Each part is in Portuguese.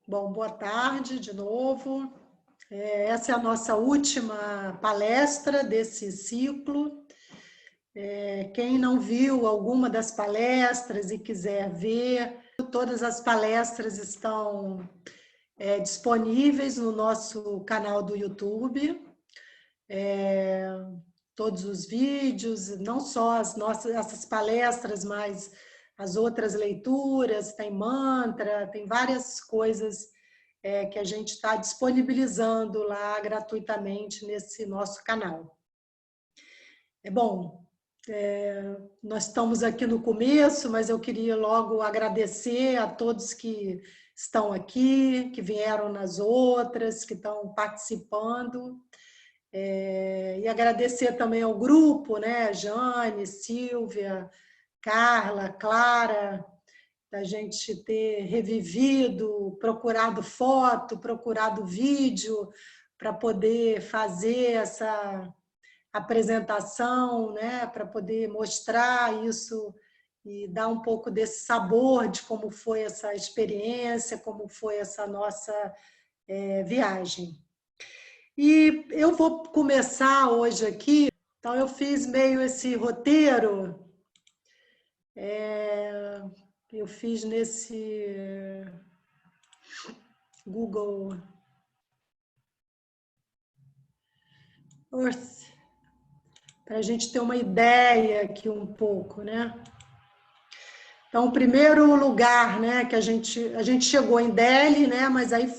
Bom, boa tarde de novo. Essa é a nossa última palestra desse ciclo. Quem não viu alguma das palestras e quiser ver, todas as palestras estão disponíveis no nosso canal do YouTube. Todos os vídeos, não só essas palestras, mas as outras leituras, tem mantra, tem várias coisas que a gente está disponibilizando lá gratuitamente nesse nosso canal. Bom, nós estamos aqui no começo, mas eu queria logo agradecer a todos que estão aqui, que vieram nas outras, que estão participando. E agradecer também ao grupo, né? Jane, Silvia, Carla, Clara, da gente ter revivido, procurado foto, procurado vídeo para poder fazer essa apresentação, né? Para poder mostrar isso e dar um pouco desse sabor de como foi essa experiência, como foi essa nossa viagem. E eu vou começar hoje aqui, então eu fiz meio esse roteiro, eu fiz nesse Google Earth, para a gente ter uma ideia aqui um pouco, né? Então, o primeiro lugar, né, que a gente chegou em Delhi, né, mas aí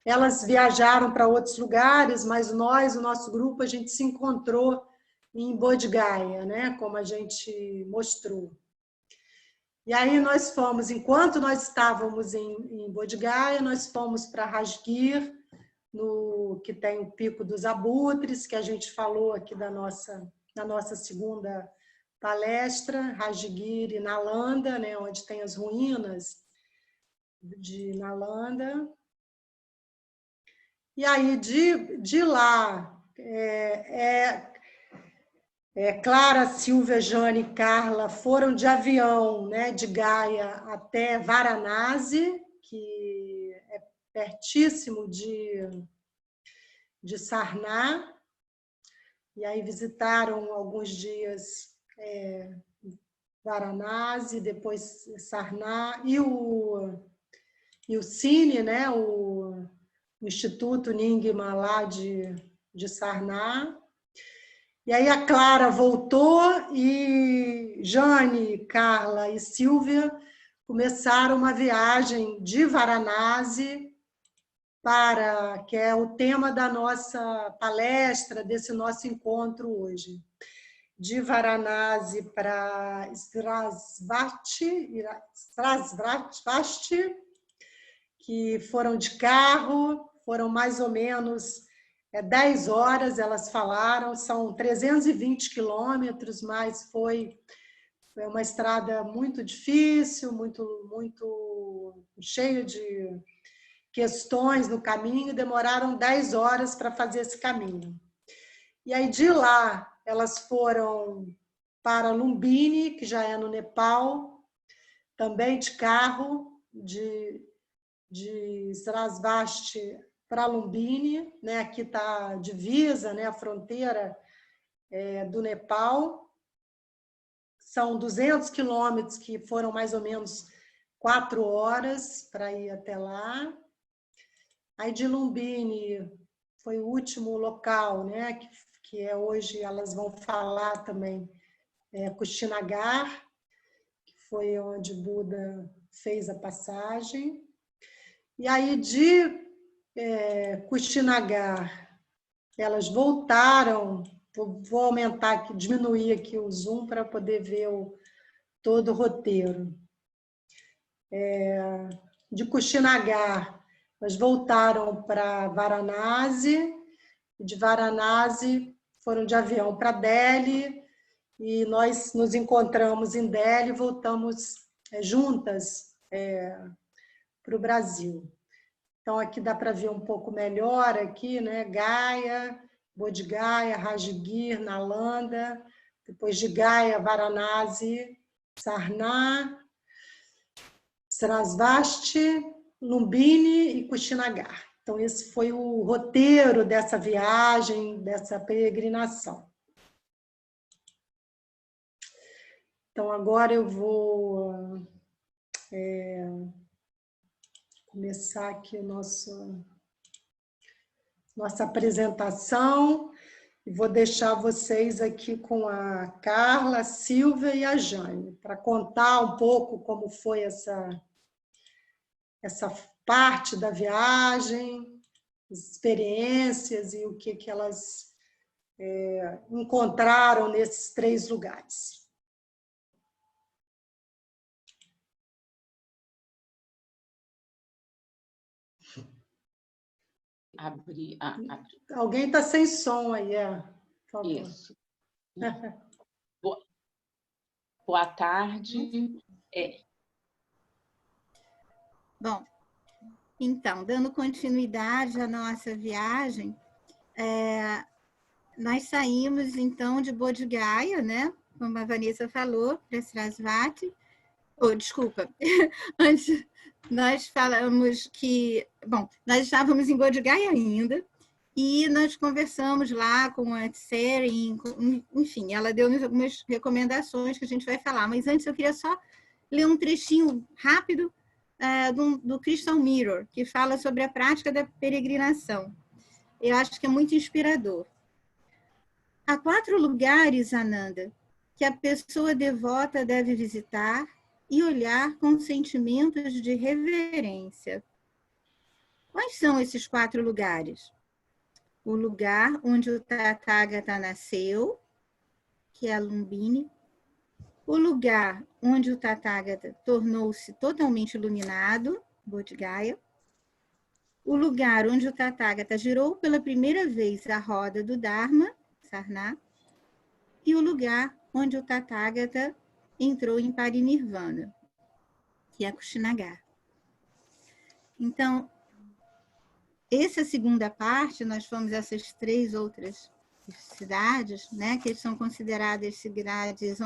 elas viajaram para outros lugares, mas nós, o nosso grupo, a gente se encontrou em Bodh Gaya, né, como a gente mostrou. E aí nós fomos, enquanto nós estávamos em Bodh Gaya, nós fomos para Rajgir, que tem o Pico dos Abutres, que a gente falou aqui da nossa segunda palestra, Rajgir e Nalanda, né, onde tem as ruínas de Nalanda. E aí, de lá, Clara, Silvia, Jane e Carla foram de avião, né, de Gaia até Varanasi, que é pertíssimo de Sarná, e aí visitaram alguns dias Varanasi, depois Sarná, e o Cine, né, o Instituto Nyingma lá de Sarná. E aí a Clara voltou e Jane, Carla e Silvia começaram uma viagem de Varanasi que é o tema da nossa palestra, desse nosso encontro hoje. De Varanasi para Srasvati, que foram de carro, foram mais ou menos 10 horas, elas falaram, são 320 quilômetros, mas foi uma estrada muito difícil, muito cheia de questões no caminho, demoraram 10 horas para fazer esse caminho. E aí, de lá, elas foram para Lumbini, que já é no Nepal, também de carro, de Srasvati para Lumbini, né? Aqui está a divisa, né? A fronteira do Nepal. São 200 quilômetros, que foram mais ou menos 4 horas para ir até lá. Aí de Lumbini foi o último local, né? Que hoje elas vão falar também, Kushinagar, que foi onde Buda fez a passagem. E aí de Kushinagar, elas voltaram, vou aumentar aqui, diminuir aqui o zoom para poder ver todo o roteiro. De Kushinagar, elas voltaram para Varanasi, e de Varanasi foram de avião para Delhi, e nós nos encontramos em Delhi e voltamos juntas para o Brasil. Então, aqui dá para ver um pouco melhor, aqui, né? Gaia, Bodh Gaya, Rajgir, Nalanda, depois de Gaia, Varanasi, Sarná, Srasvati, Lumbini e Kushinagar. Então, esse foi o roteiro dessa viagem, dessa peregrinação. Então, agora eu vou começar aqui nossa apresentação e vou deixar vocês aqui com a Carla, a Silvia e a Jane, para contar um pouco como foi essa parte da viagem, as experiências e o que elas encontraram nesses 3 lugares. Abrir. Alguém está sem som aí, por favor. Isso. Boa tarde. Bom, então, dando continuidade à nossa viagem, nós saímos, então, de Bodh Gaya, né? Como a Vanessa falou, para Sarasvati. Desculpa, antes nós falamos que... Bom, nós estávamos em Bodh Gaya ainda, e nós conversamos lá com a Tsering, enfim, ela deu-nos algumas recomendações que a gente vai falar, mas antes eu queria só ler um trechinho rápido do Crystal Mirror, que fala sobre a prática da peregrinação. Eu acho que é muito inspirador. Há 4 lugares, Ananda, que a pessoa devota deve visitar e olhar com sentimentos de reverência. Quais são esses 4 lugares? O lugar onde o Tathagata nasceu, que é a Lumbini. O lugar onde o Tathagata tornou-se totalmente iluminado, Bodh Gaya. O lugar onde o Tathagata girou pela primeira vez a roda do Dharma, Sarna. E o lugar onde o Tathagata entrou em Parinirvana, que é Kushinagar. Então, essa segunda parte, nós fomos essas 3 outras cidades, né, que são consideradas cidades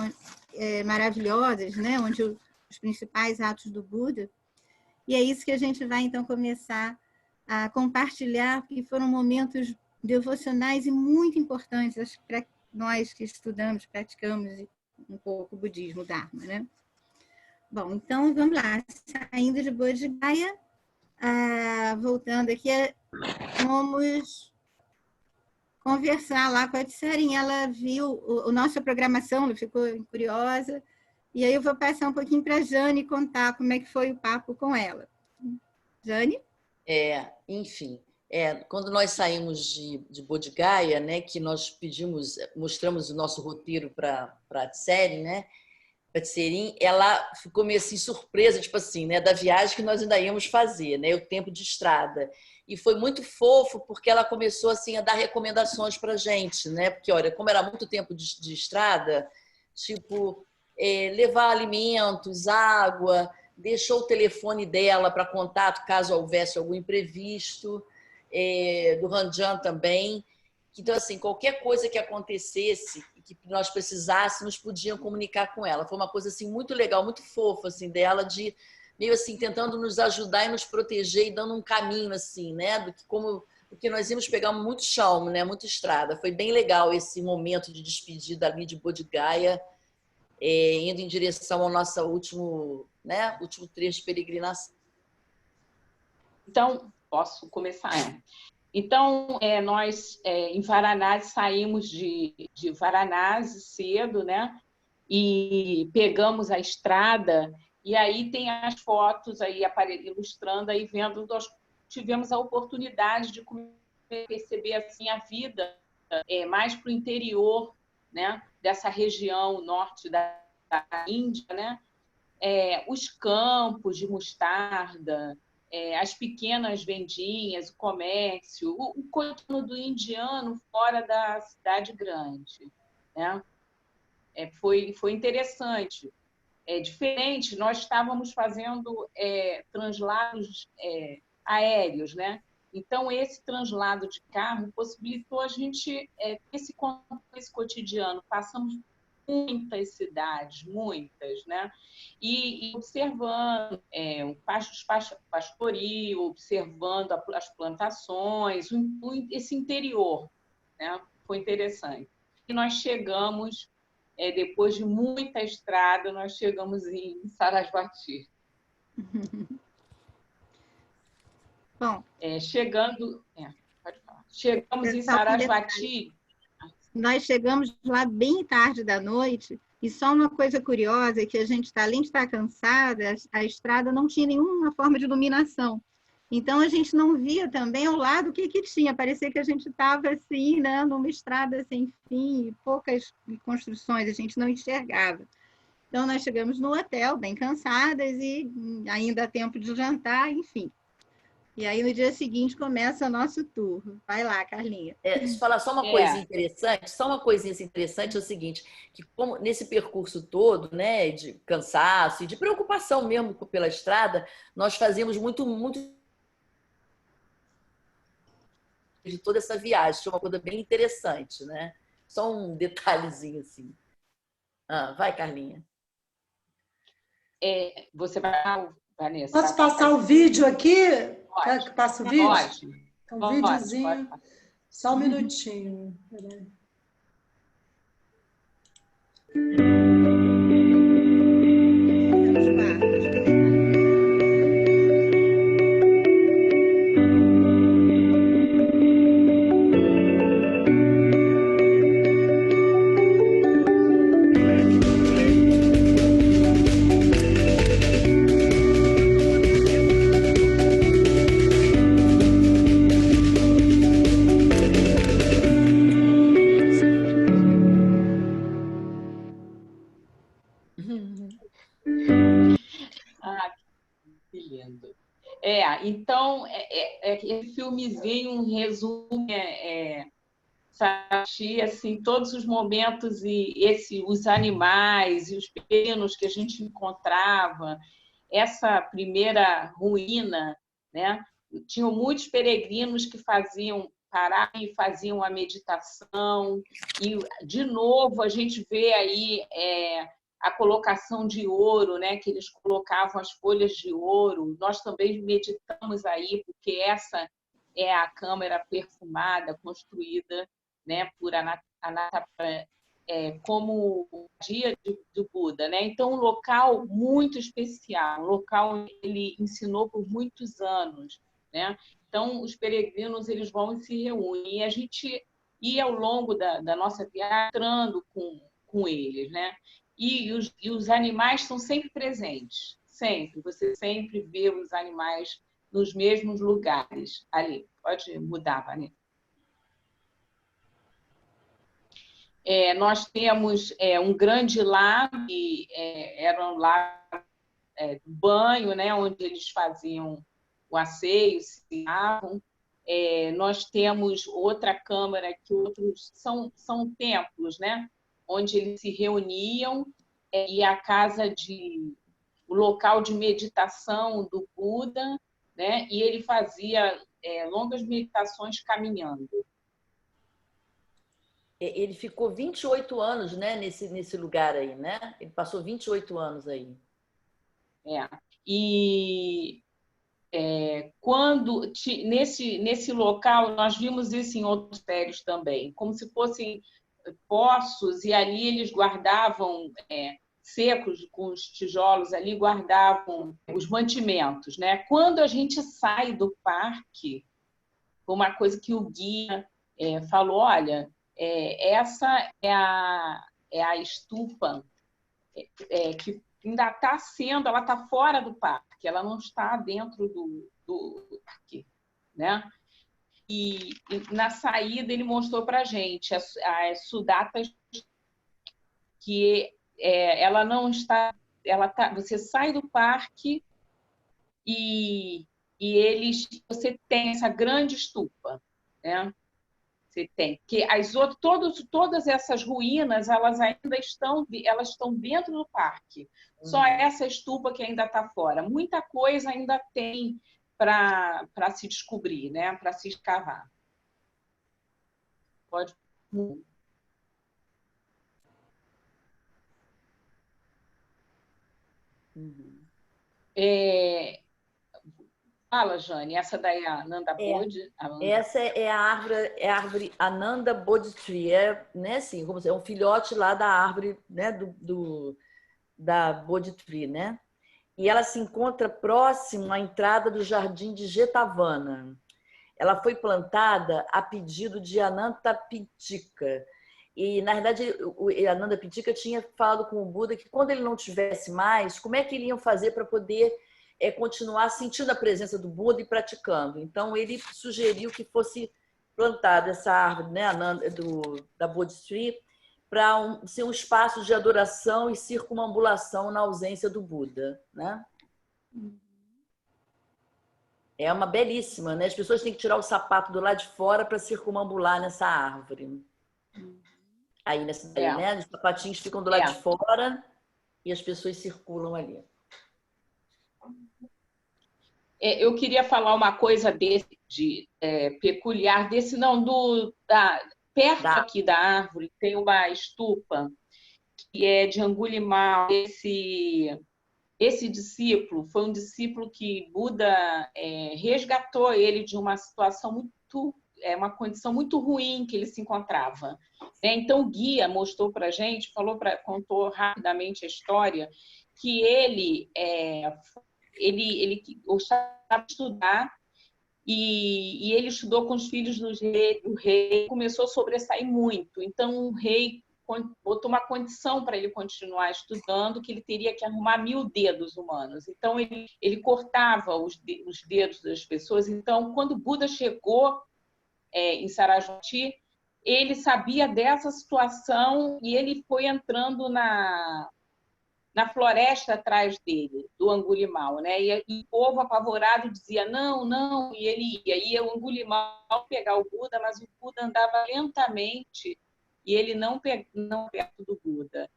maravilhosas, né, onde os principais atos do Buda. E é isso que a gente vai, então, começar a compartilhar, que foram momentos devocionais e muito importantes para nós que estudamos, praticamos um pouco o budismo, o Dharma, né? Bom, então, vamos lá. Saindo de Bodh Gaya, voltando aqui, vamos conversar lá com a Tsering. Ela viu a nossa programação, ela ficou curiosa, e aí eu vou passar um pouquinho para a Jane contar como é que foi o papo com ela. Jane? Enfim, quando nós saímos de Bodh Gaya, né, que nós mostramos o nosso roteiro para a Tsering, né, para a Tsering, ela ficou meio assim surpresa, tipo assim, né, da viagem que nós ainda íamos fazer, né, o tempo de estrada. E foi muito fofo porque ela começou assim a dar recomendações para a gente, né, porque olha, como era muito tempo de estrada, tipo levar alimentos, água, deixou o telefone dela para contato caso houvesse algum imprevisto, do Ranjan também. Então, assim, qualquer coisa que acontecesse, que nós precisássemos, podiam comunicar com ela. Foi uma coisa assim, muito legal, muito fofa assim, dela, de meio assim, tentando nos ajudar e nos proteger e dando um caminho, assim, né? Porque nós íamos pegar muito chão, né? Muita estrada. Foi bem legal esse momento de despedida ali de Bodh Gaya, indo em direção ao nosso último trecho de peregrinação. Então, posso começar? Então, nós, em Varanasi, saímos de Varanasi cedo, né? E pegamos a estrada, e aí tem as fotos aí ilustrando, aí vendo, nós tivemos a oportunidade de perceber assim, a vida mais para o interior, né? Dessa região norte da Índia, né? Os campos de mostarda, as pequenas vendinhas, o comércio, o cotidiano do indiano fora da cidade grande, né? Foi interessante. Diferente, nós estávamos fazendo translados aéreos, né? Então, esse translado de carro possibilitou a gente ter esse cotidiano. Passamos muitas cidades, muitas, né? E observando o pastorio, observando as plantações, esse interior, né? Foi interessante. E nós chegamos, depois de muita estrada, nós chegamos em Sarasvati. Bom, pode falar. Chegamos em Sarasvati. Nós chegamos lá bem tarde da noite, e só uma coisa curiosa é que a gente, além de estar cansada, a estrada não tinha nenhuma forma de iluminação. Então, a gente não via também ao lado o que tinha. Parecia que a gente estava assim, né, numa estrada sem fim, poucas construções, a gente não enxergava. Então, nós chegamos no hotel, bem cansadas, e ainda há tempo de jantar, enfim. E aí, no dia seguinte, começa o nosso tour. Vai lá, Carlinha. Deixa eu falar só uma coisinha interessante. Só uma coisinha interessante é o seguinte, que como nesse percurso todo, né, de cansaço e de preocupação mesmo pela estrada, nós fazíamos muito de toda essa viagem. Foi uma coisa bem interessante, né? Só um detalhezinho assim. Vai, Carlinha. Você vai, Vanessa? Posso passar o vídeo aqui? Quer que passe o vídeo? Pode. Então, um videozinho. Só um minutinho. Peraí. Que lindo. Então, esse filmezinho, um resumo, Sarasvati, assim, todos os momentos e os animais e os pequenos que a gente encontrava, essa primeira ruína, né? Tinham muitos peregrinos que paravam e faziam a meditação, e, de novo, a gente vê aí a colocação de ouro, né? Que eles colocavam as folhas de ouro. Nós também meditamos aí, porque essa é a câmara perfumada, construída, né, por Anathapindika, como o dia do Buda, né? Então, um local muito especial, um local onde ele ensinou por muitos anos, né? Então, os peregrinos eles vão e se reúnem, e a gente ia ao longo da nossa viagem entrando com eles, né? E os animais estão sempre presentes, sempre. Você sempre vê os animais nos mesmos lugares ali. Pode mudar, Vanessa. Nós temos um grande lago, que era um lago do banho, né, onde eles faziam o asseio, se lavam. Nós temos outra câmara, que outros são templos, né, onde eles se reuniam, e o local de meditação do Buda, né, e ele fazia longas meditações caminhando. Ele ficou 28 anos, né, nesse lugar aí, né? Ele passou 28 anos aí. E quando nesse local, nós vimos isso em outros mistérios também, como se fossem poços, e ali eles guardavam, secos com os tijolos ali, guardavam os mantimentos, né? Quando a gente sai do parque, uma coisa que o guia falou, olha, essa é a estupa que ainda está sendo, ela está fora do parque, ela não está dentro do parque, né? E na saída ele mostrou para a gente a Sudatta, que ela não está, você sai do parque e você tem essa grande estupa, né? Você tem que todas essas ruínas, elas estão dentro do parque. Só essa estupa que ainda está fora. Muita coisa ainda tem para se descobrir, né? Para se escavar. Pode. Uhum. Fala, Jane, essa daí é a Ananda Bodhi? Essa é a árvore Ananda Bodhi Tree, né, assim, como é um filhote lá da árvore, né, da Bodhi Tree, né? E ela se encontra próximo à entrada do Jardim de Jetavana. Ela foi plantada a pedido de Ananta Pitika. E, na verdade, o Ananda Pitika tinha falado com o Buda que quando ele não tivesse mais, como é que iriam fazer para poder continuar sentindo a presença do Buda e praticando. Então, ele sugeriu que fosse plantada essa árvore, né, da Bodhi Tree, para ser um espaço de adoração e circunambulação na ausência do Buda, né? É uma belíssima, né? As pessoas têm que tirar o sapato do lado de fora para circunambular nessa árvore. Aí nessa daí, né? Os sapatinhos ficam do lado de fora e as pessoas circulam ali. Eu queria falar uma coisa peculiar desse, não, perto aqui da árvore tem uma estupa que é de Angulimala. Esse discípulo foi um discípulo que Buda resgatou ele de uma situação uma condição muito ruim que ele se encontrava. Então o guia mostrou para a gente, contou rapidamente a história que ele gostava de estudar e ele estudou com os filhos do rei, começou a sobressair muito. Então o rei botou uma condição para ele continuar estudando, que ele teria que arrumar 1000 dedos humanos. Então ele cortava os dedos das pessoas. Então quando Buda chegou em Sarasvati, ele sabia dessa situação e ele foi entrando na floresta atrás dele, do Angulimala, né? E o povo apavorado dizia não, não, e ele ia o Angulimala pegar o Buda, mas o Buda andava lentamente e ele não perto do Buda.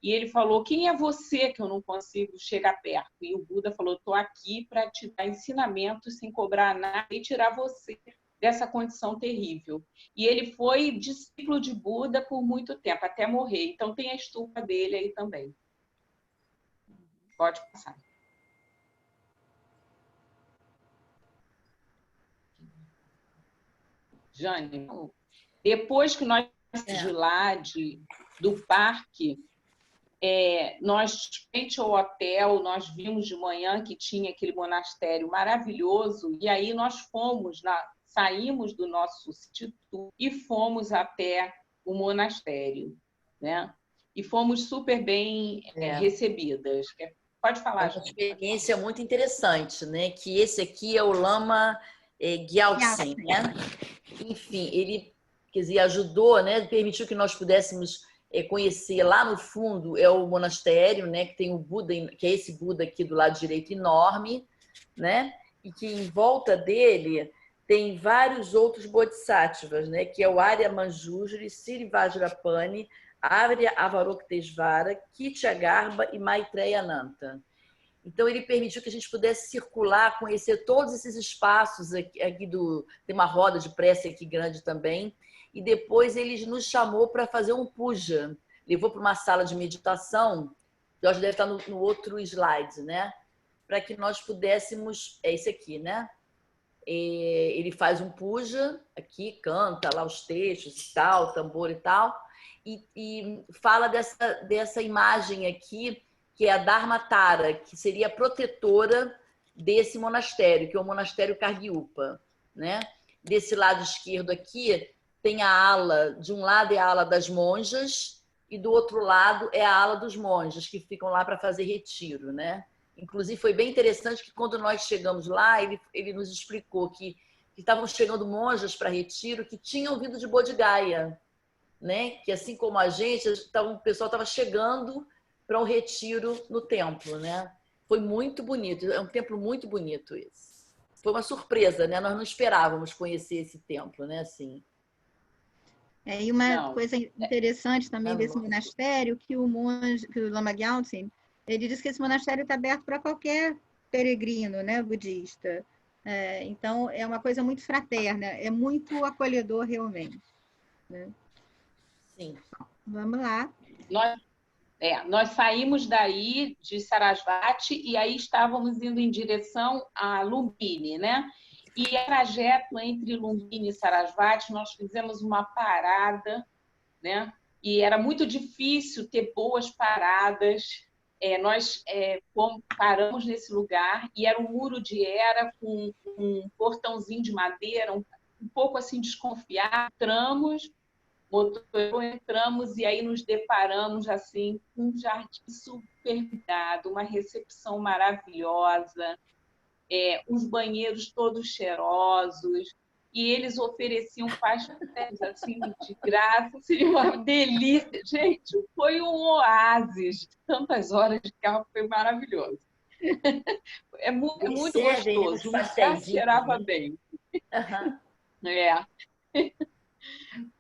E ele falou: quem é você que eu não consigo chegar perto? E o Buda falou: estou aqui para te dar ensinamentos sem cobrar nada e tirar você dessa condição terrível. E ele foi discípulo de Buda por muito tempo, até morrer. Então tem a estupa dele aí também. Pode passar. Jane, depois que nós de lá do parque, nós, frente ao hotel, nós vimos de manhã que tinha aquele monastério maravilhoso, e aí nós saímos do nosso instituto e fomos até o monastério, né? E fomos super bem recebidas. Pode falar, Uma experiência muito interessante, né? Que esse aqui é o Lama Gyaltsen, né? Enfim, ele, quer dizer, ajudou, né? Permitiu que nós pudéssemos conhecer lá no fundo o monastério, né? Que tem o Buda, que é esse Buda aqui do lado direito enorme, né? E que em volta dele tem vários outros bodhisattvas, né? Que é o Arya Manjusri, Sri Vajrapani, Arya Avalokitesvara, Kityagarbha e Maitreya Ananta. Então, ele permitiu que a gente pudesse circular, conhecer todos esses espaços aqui tem uma roda de prece aqui grande também, e depois ele nos chamou para fazer um puja. Levou para uma sala de meditação, que hoje deve estar no outro slide, né? Para que nós pudéssemos... É esse aqui, né? Ele faz um puja aqui, canta lá os textos e tal, tambor e tal, e fala dessa imagem aqui, que é a Dharmatara, que seria a protetora desse monastério, que é o monastério Kargyupa, né? Desse lado esquerdo aqui tem a ala, de um lado é a ala das monjas e do outro lado é a ala dos monges, que ficam lá para fazer retiro, né? Inclusive foi bem interessante que quando nós chegamos lá, ele nos explicou que estavam chegando monjas para retiro que tinham vindo de Bodh Gaya, né? Que assim como a gente, o pessoal estava chegando para um retiro no templo, né? Foi muito bonito, é um templo muito bonito esse. Foi uma surpresa, né? Nós não esperávamos conhecer esse templo, né? Assim. E uma coisa interessante também desse monastério, que o Lama Gyaltsen, ele diz que esse monastério está aberto para qualquer peregrino, né, budista. Então, é uma coisa muito fraterna, é muito acolhedor realmente. Né? Sim. Vamos lá. Nós saímos daí de Sarasvati e aí estávamos indo em direção a Lumbini, né? E o trajeto entre Lumbini e Sarasvati, nós fizemos uma parada, né? E era muito difícil ter boas paradas. Nós paramos nesse lugar e era um muro de era com um portãozinho de madeira, um pouco assim desconfiado. Entramos e aí nos deparamos assim com um jardim super cuidado, uma recepção maravilhosa, os banheiros todos cheirosos, e eles ofereciam pastéis assim de graça, seria uma delícia. Gente, foi um oásis, tantas horas de carro, foi maravilhoso. É muito gostoso, o lugar cheirava bem. Uhum.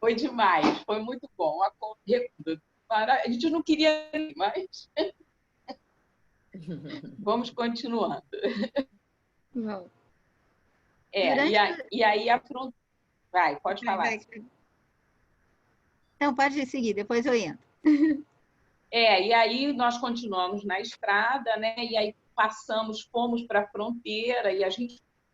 Foi demais, foi muito bom. A gente não queria ir, mas vamos continuando. Bom. E aí a fronteira. Vai, pode falar. Não, pode seguir, depois eu entro. E aí nós continuamos na estrada, né? E aí fomos para a fronteira e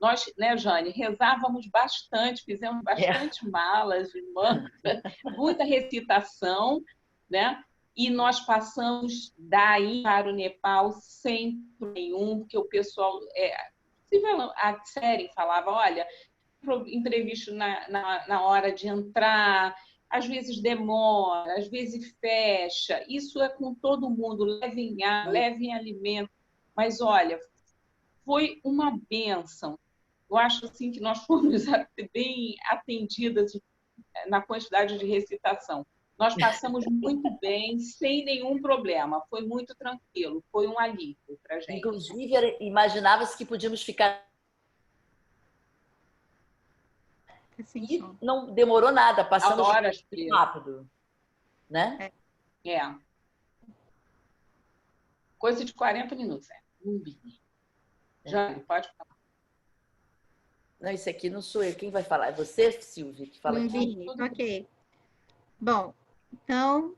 nós, né, Jane, rezávamos bastante, fizemos bastante malas de manta, muita recitação, né? E nós passamos daí para o Nepal sem nenhum, porque o pessoal, a série falava, olha, imprevisto na hora de entrar, às vezes demora, às vezes fecha. Isso é com todo mundo, levem água, levem alimento. Mas, olha, foi uma bênção. Eu acho assim, que nós fomos bem atendidas na quantidade de recitação. Nós passamos muito bem, sem nenhum problema. Foi muito tranquilo, foi um alívio para a gente. Inclusive, imaginava-se que podíamos ficar... E não demorou nada, passamos horas rápido, né? Coisa de 40 minutos. Jane, pode falar. Não, isso aqui não sou eu. Quem vai falar? É você, Silvia, que fala aqui? Ok. Bom, então,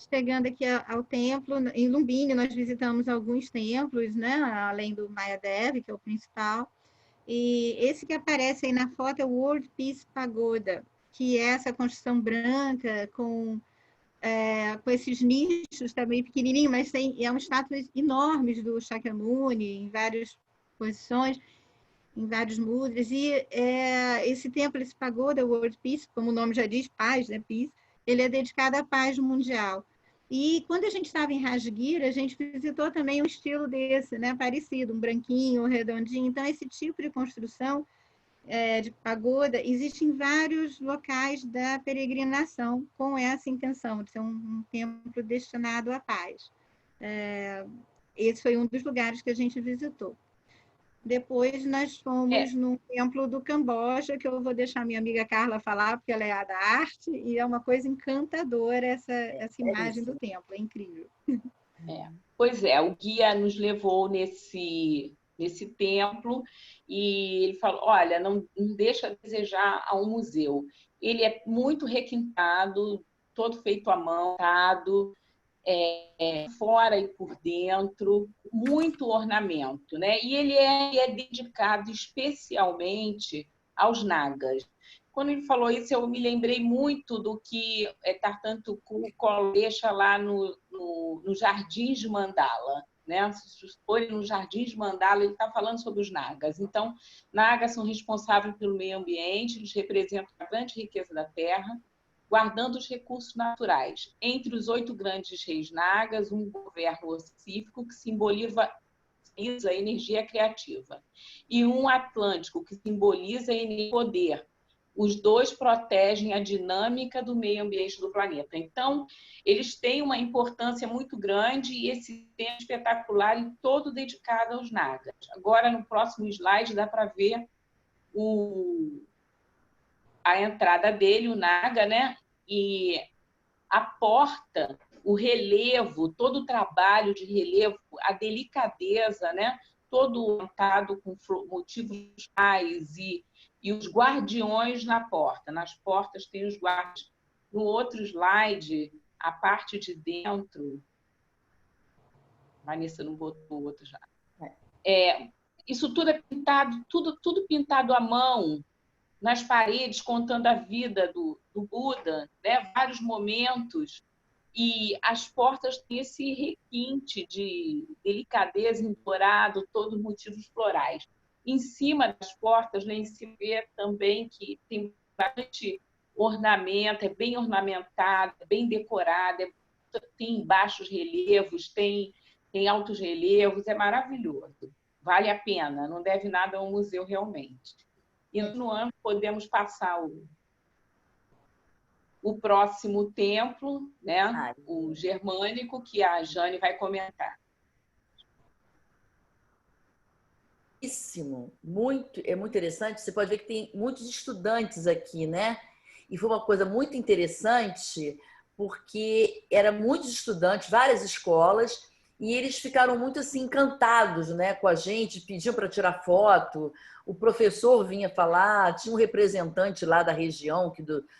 chegando aqui ao templo, em Lumbini, nós visitamos alguns templos, né? Além do Mayadev, que é o principal. E esse que aparece aí na foto é o World Peace Pagoda, que é essa construção branca com esses nichos também pequenininhos, mas é um estátuas enormes do Shakyamuni em várias posições, em vários mudras. E esse templo, esse pagoda, World Peace, como o nome já diz, paz, né, peace, ele é dedicado à paz mundial. E quando a gente estava em Rajgir, a gente visitou também um estilo desse, né, parecido, um branquinho, um redondinho. Então, esse tipo de construção de pagoda existe em vários locais da peregrinação com essa intenção de ser um templo destinado à paz. Esse foi um dos lugares que a gente visitou. Depois nós fomos no templo do Camboja, que eu vou deixar minha amiga Carla falar, porque ela é a da arte, e é uma coisa encantadora essa imagem do templo, é incrível. Pois é, o guia nos levou nesse templo e ele falou, olha, não deixa a desejar a um museu. Ele é muito requintado, todo feito à mão, fora e por dentro, muito ornamento, né? E ele é dedicado especialmente aos nagas. Quando ele falou isso, eu me lembrei muito do que Tartantuku deixa lá no Jardins de Mandala. Né? Se forem no Jardins de Mandala, ele está falando sobre os nagas. Então, nagas são responsáveis pelo meio ambiente, eles representam a grande riqueza da terra, guardando os recursos naturais. Entre os 8 grandes reis nagas, um governo pacífico que simboliza a energia criativa, e um atlântico que simboliza o poder. Os dois protegem a dinâmica do meio ambiente do planeta. Então, eles têm uma importância muito grande e esse tema espetacular e todo dedicado aos nagas. Agora, no próximo slide, dá para ver a entrada dele, o naga, né? E a porta, o relevo, todo o trabalho de relevo, a delicadeza, né? Todo montado com motivos reais e os guardiões na porta. Nas portas tem os guardas. No outro slide, a parte de dentro, Vanessa não botou outro já. É. Isso tudo é pintado, tudo pintado à mão, nas paredes, contando a vida do Buda, né? Vários momentos. E as portas têm esse requinte de delicadeza em dourado, todos motivos florais. Em cima das portas, lá em cima, vê também que tem bastante ornamento, é bem ornamentado, é bem decorado, tem baixos relevos, tem altos relevos, é maravilhoso. Vale a pena, não deve nada ao museu realmente. E no ano podemos passar o próximo templo, né? O germânico, que a Jane vai comentar. Muito, é muito interessante. Você pode ver que tem muitos estudantes aqui, né? E foi uma coisa muito interessante, porque eram muitos estudantes, várias escolas, e eles ficaram muito assim encantados, né, com a gente, pediam para tirar foto. O professor vinha falar, tinha um representante lá da região,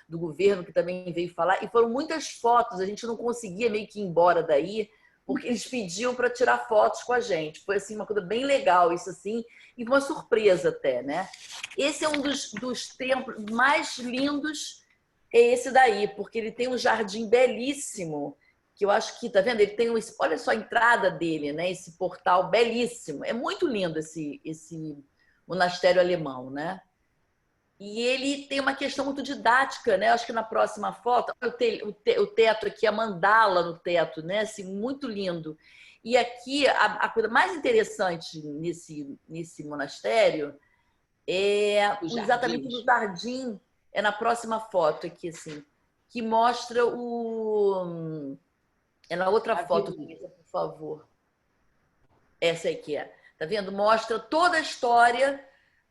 do governo, que também veio falar, e foram muitas fotos. A gente não conseguia meio que ir embora daí, porque eles pediam para tirar fotos com a gente. Foi assim uma coisa bem legal isso assim, e uma surpresa até, né? Esse é um dos templos mais lindos, é esse daí, porque ele tem um jardim belíssimo, que eu acho que, tá vendo? Ele tem olha só a entrada dele, né? Esse portal belíssimo. É muito lindo esse monastério alemão, né? E ele tem uma questão muito didática, né? Eu acho que na próxima foto, o teto aqui, a mandala no teto, né? Assim, muito lindo. E aqui, a coisa mais interessante nesse monastério é exatamente o jardim, é na próxima foto aqui, assim, que mostra o... É na outra foto, por favor. Essa aqui é. Tá vendo? Mostra toda a história,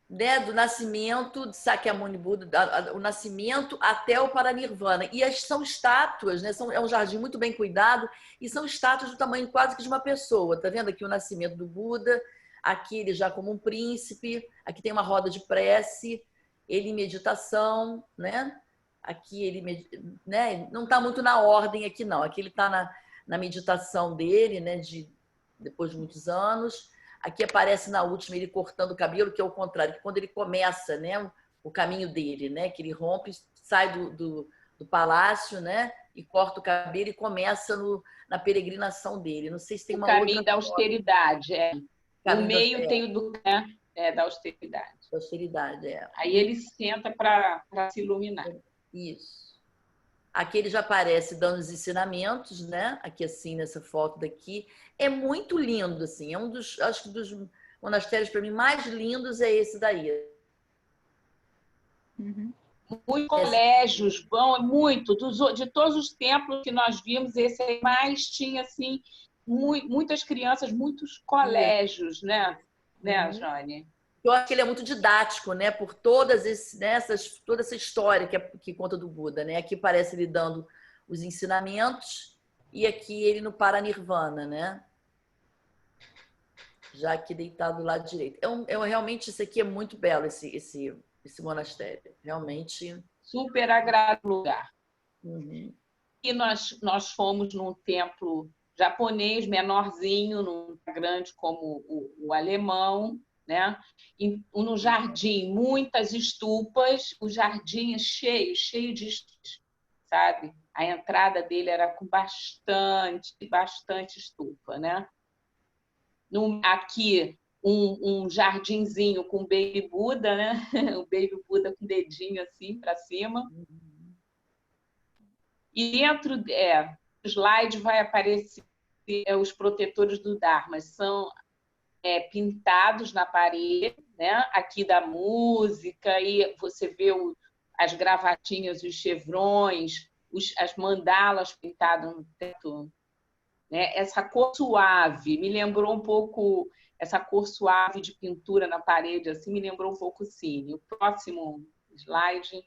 né, do nascimento de Sakyamuni Buda, o nascimento até o Paranirvana. E são estátuas, né? É um jardim muito bem cuidado e são estátuas do tamanho quase que de uma pessoa. Tá vendo aqui o nascimento do Buda? Aqui ele já como um príncipe. Aqui tem uma roda de prece. Ele em meditação, né? Aqui ele, né? Não está muito na ordem aqui não. Aqui ele está na meditação dele, né? Depois de muitos anos. Aqui aparece na última ele cortando o cabelo, que é o contrário, que quando ele começa, né, o caminho dele, né, que ele rompe, sai do palácio, né, e corta o cabelo e começa na peregrinação dele. Não sei se tem uma outra... O caminho da austeridade, No meio tem o da austeridade. Da austeridade, Aí ele senta para se iluminar. Isso. Aqui ele já aparece dando os ensinamentos, né? Aqui assim, nessa foto daqui. É muito lindo, assim. É acho que dos monastérios, para mim, mais lindos é esse daí. Uhum. Muitos colégios, muito. De todos os templos que nós vimos, esse aí mais tinha, assim, muitas crianças, muitos colégios, né, Jane? Eu acho que ele é muito didático, né? Por toda essa história que conta do Buda, né? Aqui parece ele dando os ensinamentos e aqui ele no Paranirvana, né? Já aqui deitado do lado direito. Realmente, isso aqui é muito belo, esse monastério. Realmente... Super agradável lugar. Uhum. E nós fomos num templo japonês, menorzinho, num grande como o alemão, né? E no jardim, muitas estupas, o jardim é cheio de estupas, sabe? A entrada dele era com bastante estupa, né? Aqui, um jardinzinho com Baby Buda, né? O Baby Buda com o dedinho assim para cima. E dentro do slide vai aparecer os protetores do Dharma, são pintados na parede, né? Aqui da música, e você vê as gravatinhas, os chevrões, as mandalas pintadas no teto, né? Essa cor suave me lembrou um pouco, essa cor suave de pintura na parede, assim, me lembrou um pouco o Cine. O próximo slide.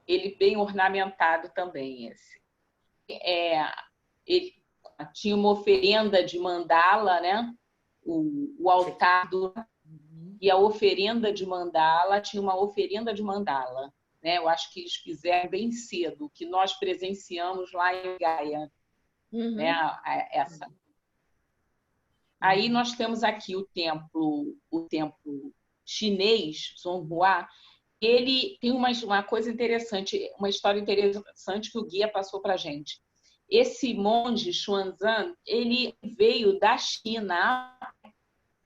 Ele bem ornamentado também, esse. Ele tinha uma oferenda de mandala, né? O altar e a oferenda de mandala tinha uma oferenda de mandala, né? Eu acho que eles fizeram bem cedo, que nós presenciamos lá em Gaia, né? Essa. Aí nós temos aqui o templo chinês, Zhonghua. Ele tem uma coisa interessante, uma história interessante que o guia passou para a gente. Esse monge Xuanzang, ele veio da China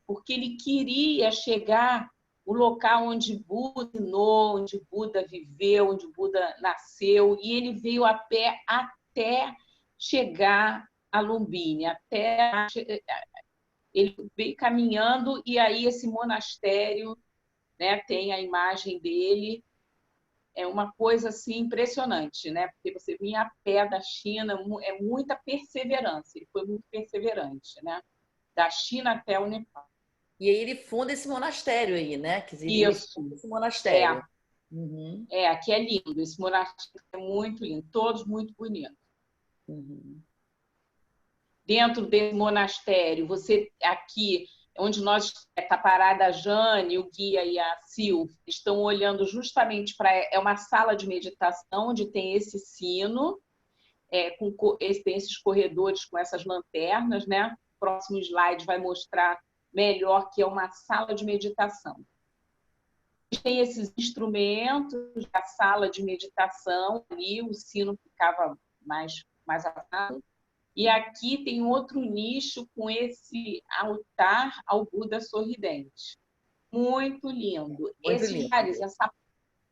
porque ele queria chegar no local onde Buda onde Buda viveu, onde Buda nasceu, e ele veio a pé até chegar a Lumbini, ele veio caminhando, e aí esse monastério, né, tem a imagem dele. É uma coisa assim impressionante, né? Porque você vinha a pé da China, é muita perseverança. Ele foi muito perseverante, né? Da China até o Nepal. E aí ele funda esse monastério aí, né? Quer dizer, ele funda esse monastério. Aqui é lindo. Esse monastério é muito lindo. Todos muito bonitos. Dentro desse monastério, você aqui, onde nós está parada a Jane, o guia e a Sil, estão olhando justamente para... É uma sala de meditação onde tem esse sino, tem esses corredores com essas lanternas, né? O próximo slide vai mostrar melhor que é uma sala de meditação. Tem esses instrumentos da sala de meditação, ali o sino ficava mais afastado. E aqui tem outro nicho com esse altar ao Buda sorridente. Muito lindo. Lugares,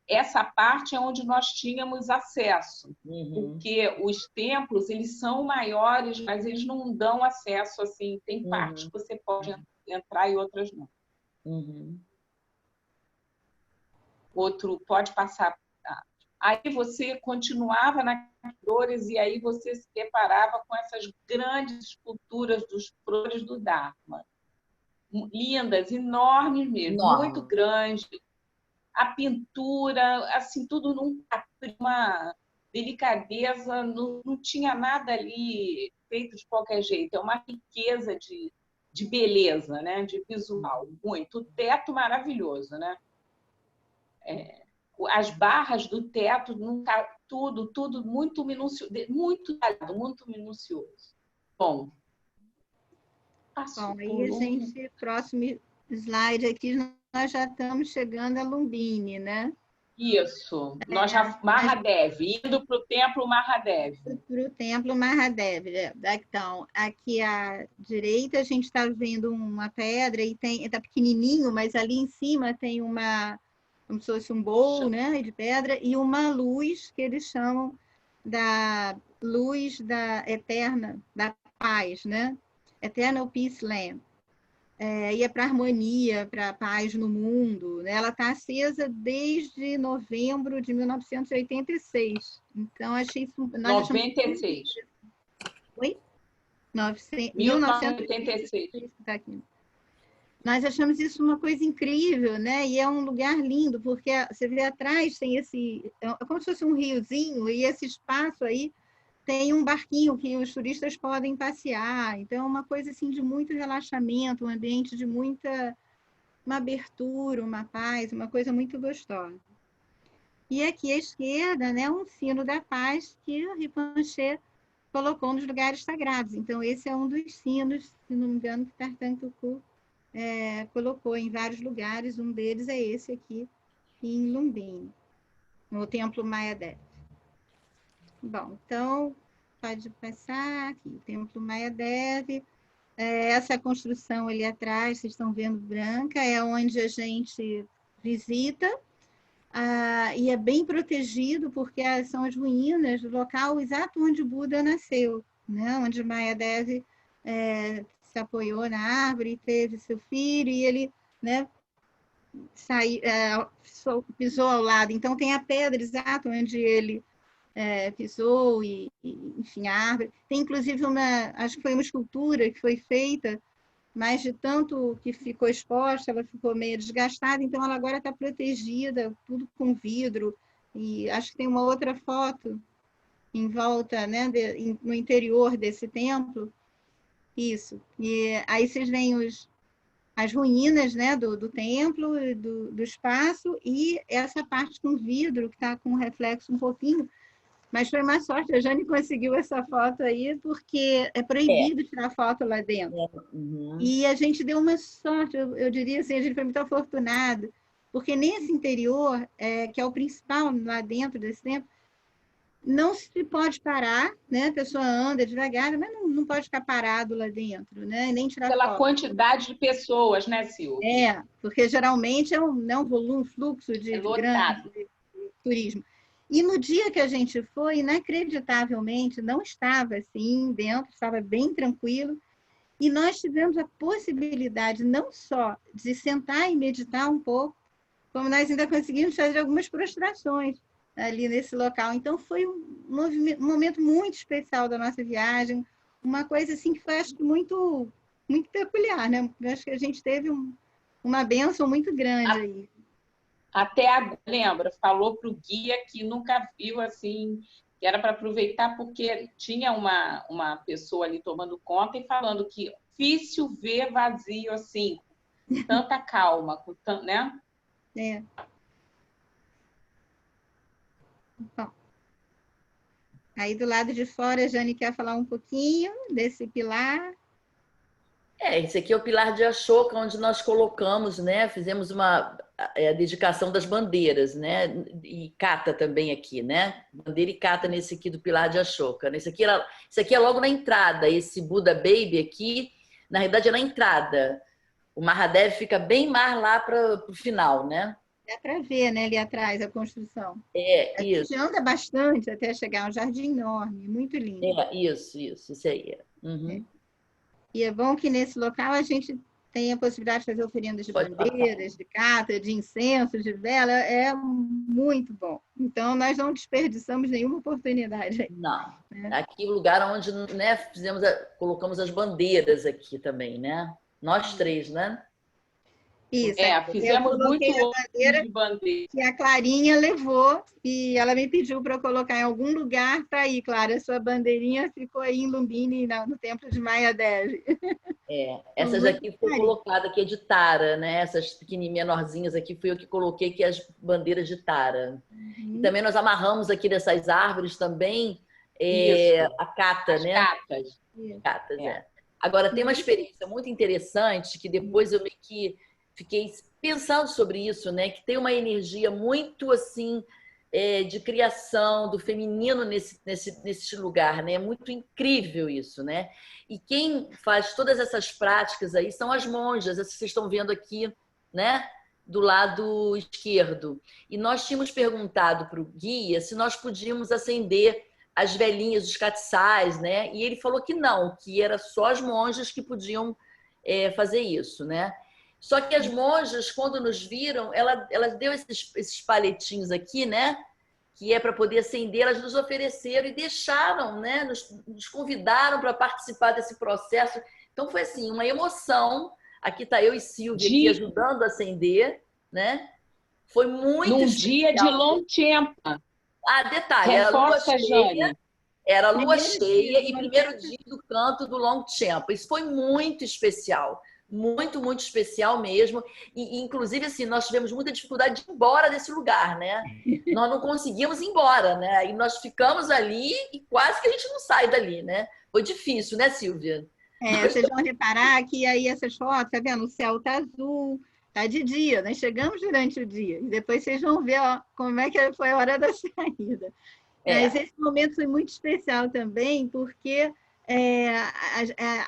essa parte é onde nós tínhamos acesso, porque os templos eles são maiores, mas eles não dão acesso assim. Tem partes que você pode entrar e outras não. Outro pode passar. Aí você continuava na corredores e aí você se deparava com essas grandes esculturas dos flores do Dharma. Lindas, enormes mesmo, muito grandes. A pintura, assim, tudo uma delicadeza, não tinha nada ali feito de qualquer jeito. É uma riqueza de beleza, né? De visual, muito. O teto maravilhoso, né? As barras do teto, tudo muito minucioso, muito minucioso. Bom, aí a gente, próximo slide aqui, nós já estamos chegando a Lumbini, né? Isso, nós já Mahadev, indo para o templo Mahadev. Para o templo Mahadev. Então, aqui à direita a gente está vendo uma pedra e está pequenininho, mas ali em cima tem como se fosse um bowl, né, de pedra, e uma luz que eles chamam da luz da eterna, da paz, né? Eternal Peace Lamp. E é para harmonia, para paz no mundo, né? Ela está acesa desde novembro de 1986. Então, achei isso... 96. Oi? 1986. Está aqui. Nós achamos isso uma coisa incrível, né? E é um lugar lindo, porque você vê atrás, tem é como se fosse um riozinho, e esse espaço aí tem um barquinho que os turistas podem passear. Então, é uma coisa assim de muito relaxamento, um ambiente de uma abertura, uma paz, uma coisa muito gostosa. E aqui à esquerda, né, um sino da paz que o Rinpoche colocou nos lugares sagrados. Então, esse é um dos sinos, se não me engano, que Tartan Tuku colocou em vários lugares. Um deles é esse aqui, em Lumbini, no Templo Mayadev. Bom, então, pode passar aqui, o Templo Mayadev. Essa construção ali atrás, vocês estão vendo branca, é onde a gente visita, e é bem protegido, porque são as ruínas do local exato onde Buda nasceu, né? Onde Mayadev se apoiou na árvore e teve seu filho, e ele, né, pisou ao lado. Então, tem a pedra exata onde ele pisou, enfim, a árvore. Tem, inclusive, acho que foi uma escultura que foi feita, mas de tanto que ficou exposta, ela ficou meio desgastada, então ela agora está protegida, tudo com vidro. E acho que tem uma outra foto em volta, né, no interior desse templo. Isso. E aí vocês veem as ruínas, né, do templo, do espaço, e essa parte com vidro, que está com reflexo um pouquinho. Mas foi uma sorte, a Jane conseguiu essa foto aí, porque é proibido tirar foto lá dentro. Uhum. E a gente deu uma sorte, eu diria assim, a gente foi muito afortunado, porque nesse interior, que é o principal lá dentro desse templo, não se pode parar, né? A pessoa anda devagar, mas não pode ficar parado lá dentro, né? E nem tirar Pela foto. quantidade de pessoas, né, Silvia? Porque geralmente é um volume, fluxo de grande de turismo. E no dia que a gente foi, inacreditavelmente, não estava assim dentro, estava bem tranquilo. E nós tivemos a possibilidade não só de sentar e meditar um pouco, como nós ainda conseguimos fazer algumas prostrações ali nesse local. Então, foi um momento muito especial da nossa viagem, uma coisa assim que foi, acho que, muito, muito peculiar, né? Eu acho que a gente teve uma bênção muito grande aí. Até agora, lembra, falou para o guia que nunca viu assim, que era para aproveitar, porque tinha uma pessoa ali tomando conta e falando que difícil ver vazio assim, com tanta calma, né? Bom, aí do lado de fora, a Jane quer falar um pouquinho desse pilar. Esse aqui é o pilar de Ashoka, onde nós colocamos, né? Fizemos a dedicação das bandeiras, né? E kata também aqui, né? Bandeira e kata nesse aqui do pilar de Ashoka. Esse aqui é logo na entrada. Esse Buda Baby aqui, na realidade, é na entrada. O Mahadev fica bem mais lá para o final, né? Dá para ver, né, ali atrás, a construção. A Isso. gente anda bastante até chegar a um jardim enorme, muito lindo. Isso aí. Uhum. E é bom que nesse local a gente tem a possibilidade de fazer oferendas de bandeiras, de cata, de incenso, de vela, é muito bom. Então, nós não desperdiçamos nenhuma oportunidade aí. Não. Aqui é o lugar onde, né, colocamos as bandeiras aqui também, né? Nós três, né? Isso. Fizemos muito bandeira de bandeira. Que a Clarinha levou e ela me pediu para colocar em algum lugar para ir. Clara, a sua bandeirinha ficou aí em Lumbini, no templo de Mayadev. Essas aqui foi colocada aqui é de Tara, né? Essas pequenininhas menorzinhas aqui fui eu que coloquei que as bandeiras de Tara. E também nós amarramos aqui dessas árvores também a cata, né? Catas, Agora tem uma experiência muito interessante que depois eu meio que fiquei pensando sobre isso, né? Que tem uma energia muito assim de criação do feminino nesse lugar, né? É muito incrível isso, né? E quem faz todas essas práticas aí são as monjas, essas que vocês estão vendo aqui, né? Do lado esquerdo. E nós tínhamos perguntado para o guia se nós podíamos acender as velhinhas, os catiçais, né? E ele falou que não, que era só as monjas que podiam fazer isso, né? Só que as monjas, quando nos viram, ela deu esses paletinhos aqui, né? Que é para poder acender, elas nos ofereceram e deixaram, né? Nos convidaram para participar desse processo. Então foi assim, uma emoção. Aqui está eu e Silvia aqui ajudando a acender, né? Foi muito num especial. Dia de Longchenpa. Detalhe, era lua cheia e primeiro dia do canto do Longchenpa. Isso foi muito especial. Muito, muito especial mesmo. E, inclusive, assim, nós tivemos muita dificuldade de ir embora desse lugar, né? Nós não conseguimos ir embora, né? E nós ficamos ali e quase que a gente não sai dali, né? Foi difícil, né, Silvia? Vocês vão reparar que aí essas fotos, tá vendo? O céu tá azul, tá de dia, nós chegamos durante o dia. E depois vocês vão ver como é que foi a hora da saída. Mas esse momento foi muito especial também, porque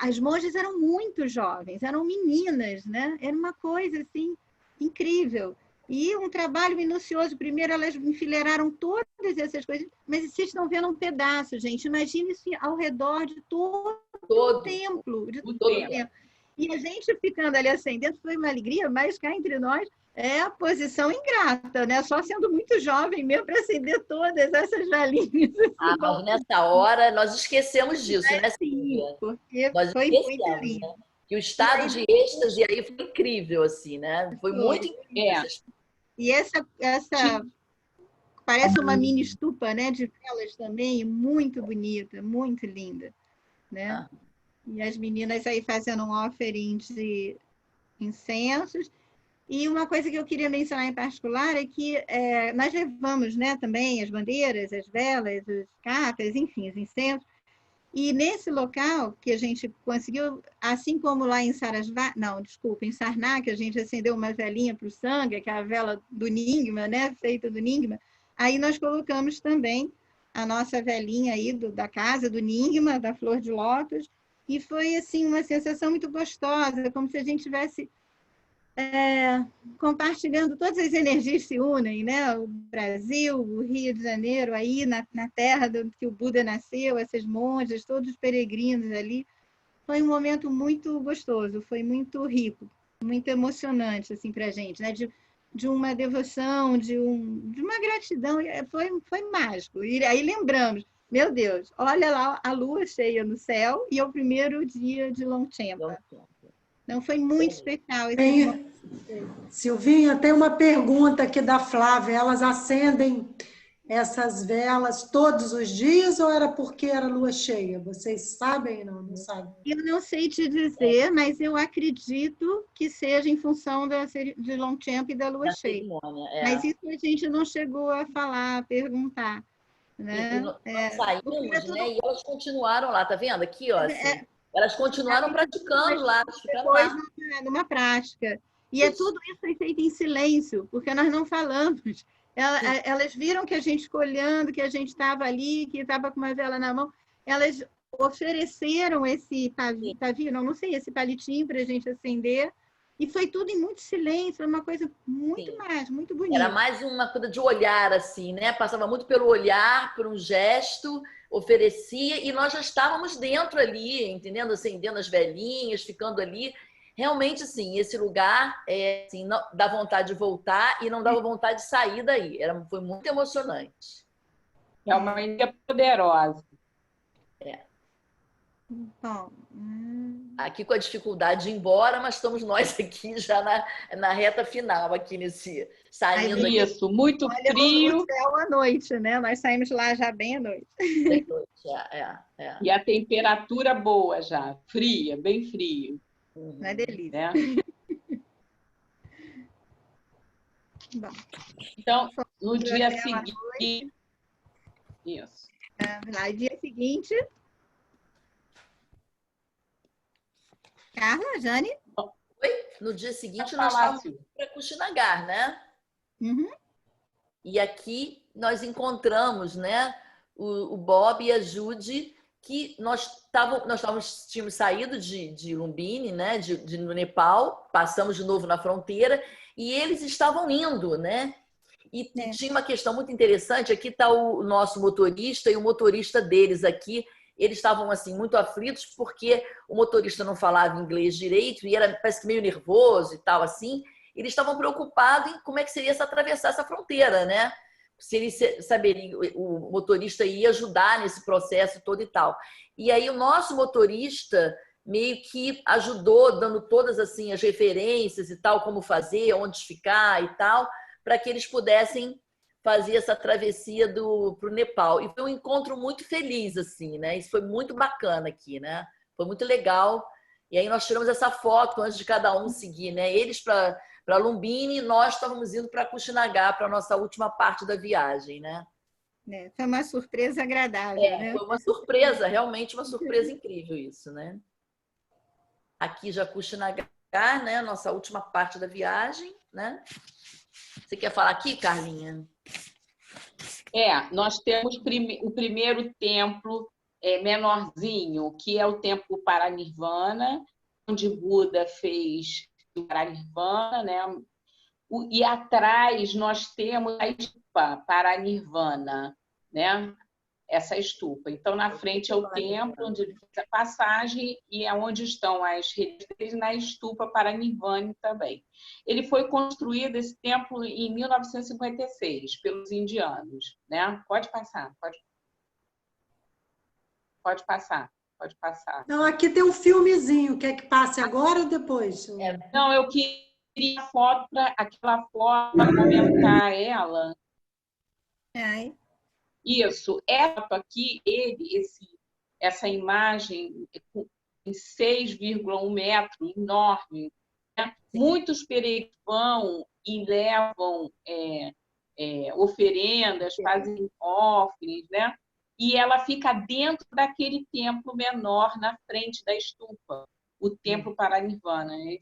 as monjas eram muito jovens, eram meninas, né? Era uma coisa assim incrível. E um trabalho minucioso. Primeiro elas enfileiraram todas essas coisas, mas vocês estão vendo um pedaço, gente. Imagine isso ao redor de todo o templo, de todo o templo. E a gente ficando ali acendendo foi uma alegria, mas cá entre nós é a posição ingrata, né? Só sendo muito jovem mesmo para acender todas essas velhinhas. Mas nessa hora nós esquecemos disso, né, Silvia? Porque nós foi muito lindo. Né? E o estado de êxtase aí foi incrível, assim, né? Foi muito incrível. E essa parece uma mini estupa, né? De velas também, muito bonita, muito linda, né? E as meninas aí fazendo um offering incensos. E uma coisa que eu queria mencionar em particular é que nós levamos, né, também as bandeiras, as velas, as cartas, enfim, os incensos. E nesse local que a gente conseguiu, assim como lá em Sarasvati, não, desculpa, em Sarnac, a gente acendeu uma velinha para o sangue, que é a vela do Nyingma, né, feita do Nyingma, aí nós colocamos também a nossa velinha aí da casa do Nyingma, da flor de lótus, e foi assim uma sensação muito gostosa, como se a gente tivesse compartilhando, todas as energias se unem, né? O Brasil, o Rio de Janeiro, aí na terra que o Buda nasceu, essas monjas, todos os peregrinos ali. Foi um momento muito gostoso, foi muito rico, muito emocionante assim, para a gente, né? De uma devoção, de uma gratidão, foi mágico. E aí lembramos, meu Deus, olha lá a lua cheia no céu e é o primeiro dia de Longchenpa. Então, foi muito especial esse momento. Silvinha, tem uma pergunta aqui da Flávia. Elas acendem essas velas todos os dias ou era porque era lua cheia? Vocês sabem ou não sabem? Eu não sei te dizer, mas eu acredito que seja em função de Longchenpa e da lua cheia. Mas isso a gente não chegou a falar, a perguntar. Né? E nós saímos, né? E elas continuaram lá, tá vendo? Aqui, ó. Assim. Elas continuaram praticando lá. Depois, numa prática. E tudo isso foi feito em silêncio, porque nós não falamos. Elas viram que a gente ficou olhando, que a gente estava ali, que estava com uma vela na mão. Elas ofereceram esse pavio, não sei, esse palitinho para a gente acender. E foi tudo em muito silêncio, uma coisa muito mais, muito bonita. Era mais uma coisa de olhar, assim, né? Passava muito pelo olhar, por um gesto, oferecia, e nós já estávamos dentro ali, entendendo? Acendendo as velhinhas, ficando ali. Realmente, assim, esse lugar assim, não, dá vontade de voltar e não dava vontade de sair daí. Foi muito emocionante. É uma energia poderosa. Bom, aqui com a dificuldade de ir embora, mas estamos nós aqui já na reta final, aqui saindo. Isso, aqui. Muito frio. O céu à noite, né? Nós saímos lá já bem à noite. E a temperatura boa já, fria, bem frio. Uma delícia. Né? Bom, então, no dia seguinte... Isso. No dia seguinte... Carla, Jane? Oi? No dia seguinte, nós estávamos para Kushinagar, né? Uhum. E aqui nós encontramos, né, o Bob e a Judy, que tínhamos saído de Lumbini, né, no Nepal, passamos de novo na fronteira, e eles estavam indo, né? E tinha uma questão muito interessante, aqui está o nosso motorista e o motorista deles aqui. Eles estavam assim muito aflitos porque o motorista não falava inglês direito e parece que meio nervoso e tal assim. Eles estavam preocupados em como é que seria atravessar essa fronteira, né? Se eles saberiam, o motorista ia ajudar nesse processo todo e tal. E aí o nosso motorista meio que ajudou, dando todas assim as referências e tal, como fazer, onde ficar e tal, para que eles pudessem fazer essa travessia para o Nepal. E foi um encontro muito feliz, assim, né? Isso foi muito bacana aqui, né? Foi muito legal. E aí nós tiramos essa foto antes de cada um seguir, né? Eles para Lumbini e nós estávamos indo para Kushinagar, para a nossa última parte da viagem, né? Foi uma surpresa agradável, né? Foi uma surpresa, realmente uma surpresa incrível isso, né? Aqui já Kushinagar, né? Nossa última parte da viagem, né? Você quer falar aqui, Carlinha? Nós temos o primeiro templo menorzinho, que é o templo Paranirvana, onde Buda fez o Paranirvana, né? E atrás nós temos a estupa Paranirvana, né? Essa estupa. Então, na frente é o templo, onde ele fez a passagem, e é onde estão as relíquias na estupa Paranirvana também. Ele foi construído, esse templo, em 1956, pelos indianos, né? Pode passar, pode passar. Não, aqui tem um filmezinho. Quer que passe agora ou depois? Não, eu queria aquela foto para comentar ela. Isso, aqui, essa imagem em 6,1 metro, enorme, Muitos peregrinos vão e levam oferendas, fazem ofres, né? E ela fica dentro daquele templo menor na frente da estupa, o templo Paranirvana. Ele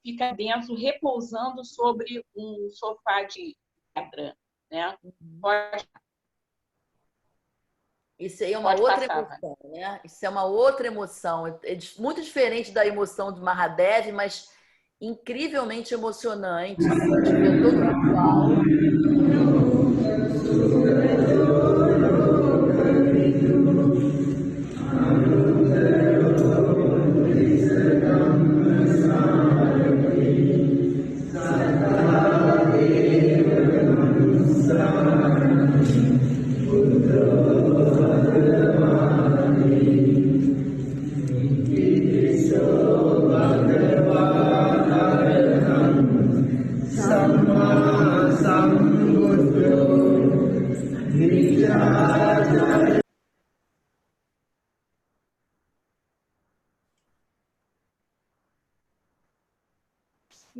fica dentro, repousando sobre um sofá de pedra, né? Pode, Isso aí é uma pode outra passar, emoção, né? Isso é uma outra emoção. É muito diferente da emoção do Mahadev, mas incrivelmente emocionante, assim, de ver todo o ritual.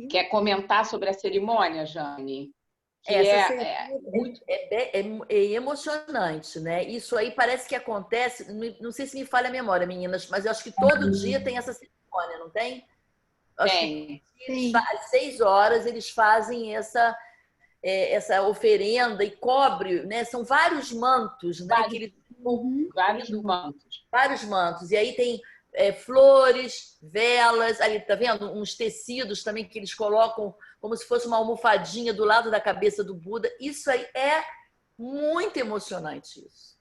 Quer comentar sobre a cerimônia, Jane? Que Essa muito... é emocionante, né? Isso aí parece que acontece, não sei se me falha a memória, meninas, mas eu acho que todo dia tem essa cerimônia, não tem? Acho que às 6 horas eles fazem essa oferenda e cobre, né? São vários mantos, né? Vários mantos. E aí tem flores, velas, ali tá vendo? Uns tecidos também que eles colocam como se fosse uma almofadinha do lado da cabeça do Buda. Isso aí é muito emocionante isso.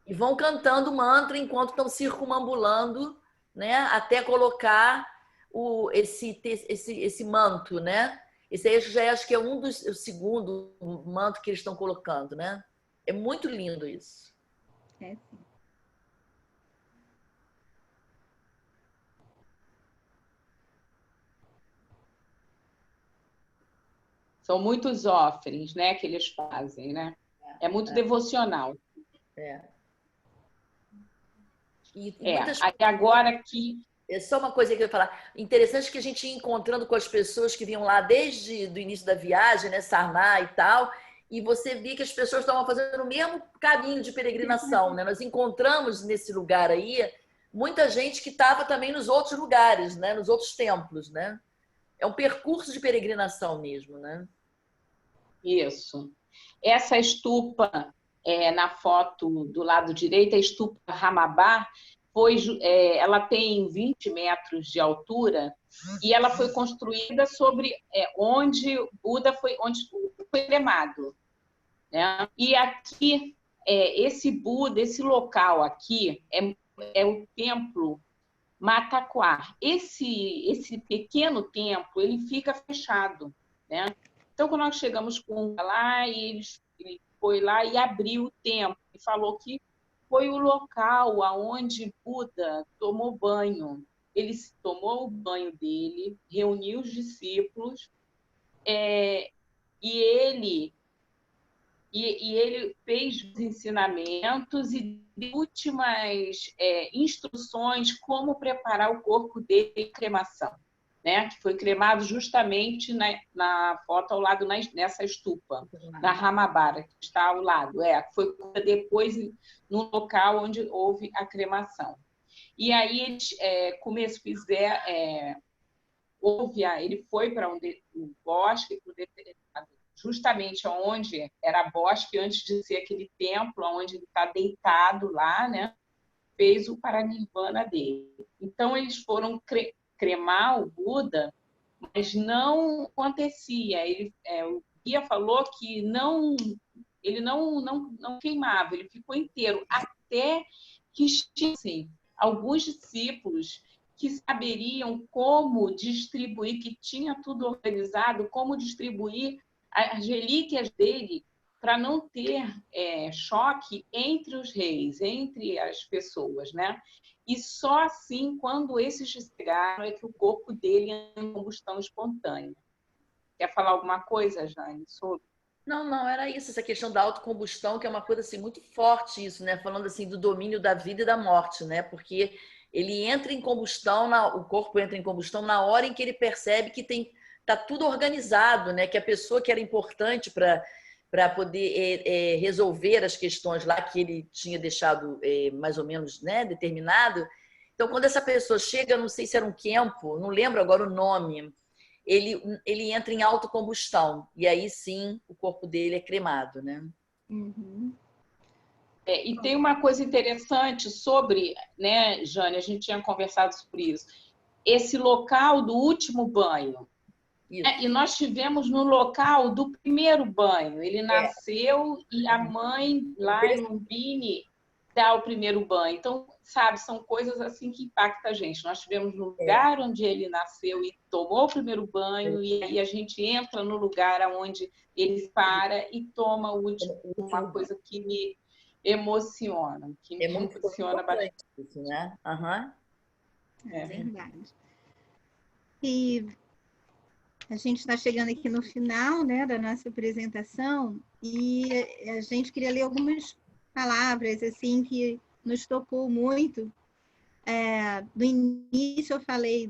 E vão cantando mantra enquanto estão circumambulando, né? Até colocar esse manto, né? Esse aí eu já acho que é o segundo manto que eles estão colocando, né? É muito lindo isso. É, sim. São muitos offerings, né, que eles fazem, né? É muito devocional. E muitas aí agora que... É só uma coisa que eu ia falar. Interessante que a gente ia encontrando com as pessoas que vinham lá desde o início da viagem, né, Sarná e tal, e você via que as pessoas estavam fazendo o mesmo caminho de peregrinação, né? Nós encontramos nesse lugar aí muita gente que estava também nos outros lugares, né, nos outros templos, né? É um percurso de peregrinação mesmo, né? Isso. Essa estupa, na foto do lado direito, a estupa Ramabá, ela tem 20 metros de altura e ela foi construída sobre onde Buda foi cremado, né? E aqui, esse Buda, esse local aqui, é o templo Mataquar. Esse pequeno templo, ele fica fechado, né? Então, quando nós chegamos com lá, ele foi lá e abriu o templo e falou que foi o local aonde Buda tomou banho. Ele tomou o banho dele, reuniu os discípulos, e ele fez os ensinamentos e últimas instruções como preparar o corpo dele em cremação, né? Que foi cremado justamente na foto ao lado, nessa estupa, na Ramabara, que está ao lado. Foi depois no local onde houve a cremação. E aí eles ele foi para um bosque, justamente onde era bosque, antes de ser aquele templo, onde ele está deitado lá, né? Fez o paranirvana dele. Então, eles foram cremar o Buda, mas não acontecia. O guia falou que ele não queimava, ele ficou inteiro, até que assim, alguns discípulos que saberiam como distribuir, que tinha tudo organizado, como distribuir as relíquias dele para não ter choque entre os reis, entre as pessoas, né? E só assim, quando esses chegaram, é que o corpo dele entra em combustão espontânea. Quer falar alguma coisa, Jane, sobre? Não, era isso, essa questão da autocombustão, que é uma coisa assim, muito forte isso, né? Falando assim do domínio da vida e da morte, né? Porque ele entra em combustão, o corpo entra em combustão na hora em que ele percebe que está tudo organizado, né? Que a pessoa que era importante para poder resolver as questões lá que ele tinha deixado mais ou menos, né, determinado. Então, quando essa pessoa chega, não sei se era um Kenpo, não lembro agora o nome, ele entra em autocombustão, e aí sim o corpo dele é cremado, né? Uhum. E tem uma coisa interessante sobre, né, Jane, a gente tinha conversado sobre isso, esse local do último banho. E nós tivemos no local do primeiro banho. Ele nasceu e a mãe, lá em Lumbini, dá o primeiro banho. Então, sabe, são coisas assim que impactam a gente. Nós tivemos no lugar onde ele nasceu e tomou o primeiro banho, e aí a gente entra no lugar onde ele para e toma o último. Uma coisa que me emociona, que me emociona bastante. Isso, né? Uhum. É verdade. E a gente está chegando aqui no final, né, da nossa apresentação, e a gente queria ler algumas palavras assim que nos tocou muito. No início eu falei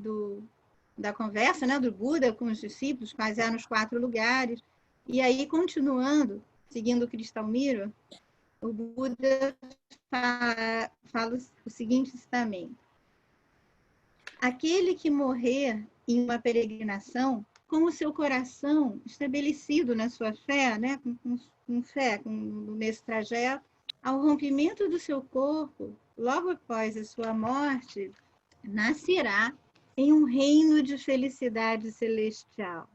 da conversa, né, do Buda com os discípulos, quais eram os 4 lugares, e aí, continuando, seguindo o Cristalmiro, o Buda fala o seguinte citamento: aquele que morrer em uma peregrinação, com o seu coração estabelecido na sua fé, né, com fé nesse trajeto, ao rompimento do seu corpo, logo após a sua morte, nascerá em um reino de felicidade celestial.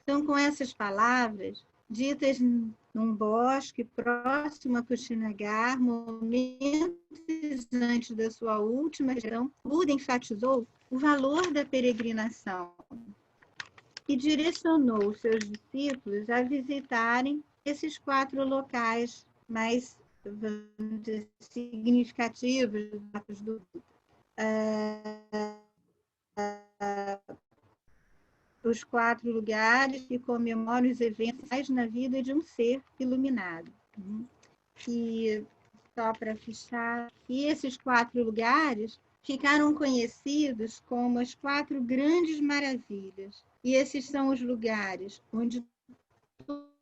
Então, com essas palavras, ditas num bosque próximo a Kushinagar, momentos antes da sua última geração, Buda enfatizou o valor da peregrinação e direcionou seus discípulos a visitarem esses 4 locais mais, vamos dizer, significativos do Buda. Os 4 lugares que comemoram os eventos na vida de um ser iluminado. E, só para fechar, e esses 4 lugares ficaram conhecidos como as 4 grandes maravilhas. E esses são os lugares onde todos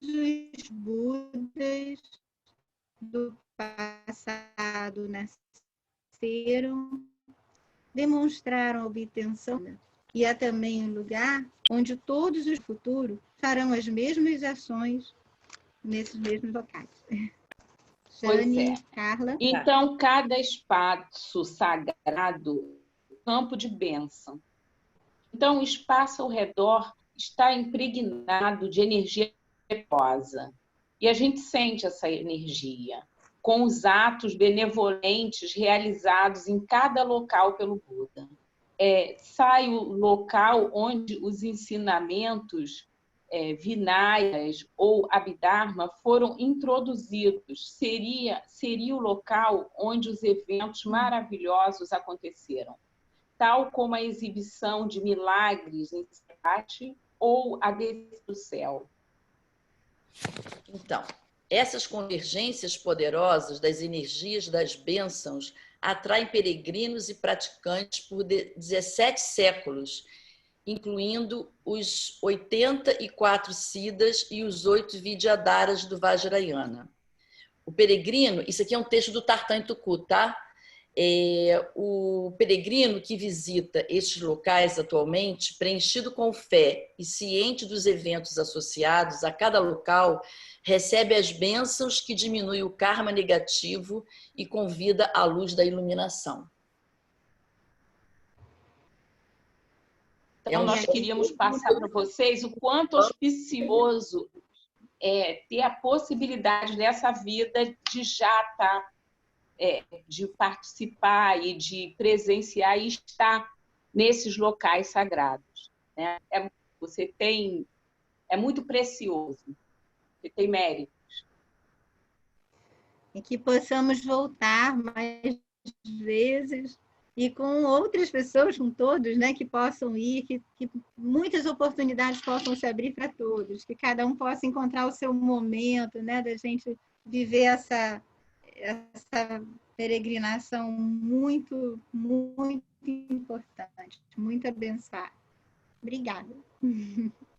os Budas do passado nasceram, demonstraram obtenção, e é também um lugar onde todos os futuros farão as mesmas ações nesses mesmos locais. Jane, Carla. Então, cada espaço sagrado é um campo de bênção. Então, o espaço ao redor está impregnado de energia poderosa. E a gente sente essa energia com os atos benevolentes realizados em cada local pelo Buda. Sai o local onde os ensinamentos Vinayas ou Abhidharma foram introduzidos. Seria o local onde os eventos maravilhosos aconteceram, tal como a exibição de milagres em Sati ou a descida do céu. Então, essas convergências poderosas das energias das bênçãos atraem peregrinos e praticantes por 17 séculos, incluindo os 84 Siddhas e os 8 Vidyadharas do Vajrayana. O peregrino, isso aqui é um texto do Tartan Tuku, tá? O peregrino que visita estes locais atualmente, preenchido com fé e ciente dos eventos associados a cada local, recebe as bênçãos que diminuem o karma negativo e convida à luz da iluminação. Então, nós queríamos passar para vocês o quanto auspicioso é ter a possibilidade dessa vida de já estar, de participar e de presenciar e estar nesses locais sagrados, né? É muito precioso, você tem méritos. E que possamos voltar mais vezes e com outras pessoas, com todos, né, que possam ir, que muitas oportunidades possam se abrir para todos, que cada um possa encontrar o seu momento, né, da gente viver essa peregrinação muito, muito importante, muito abençoada. Obrigada.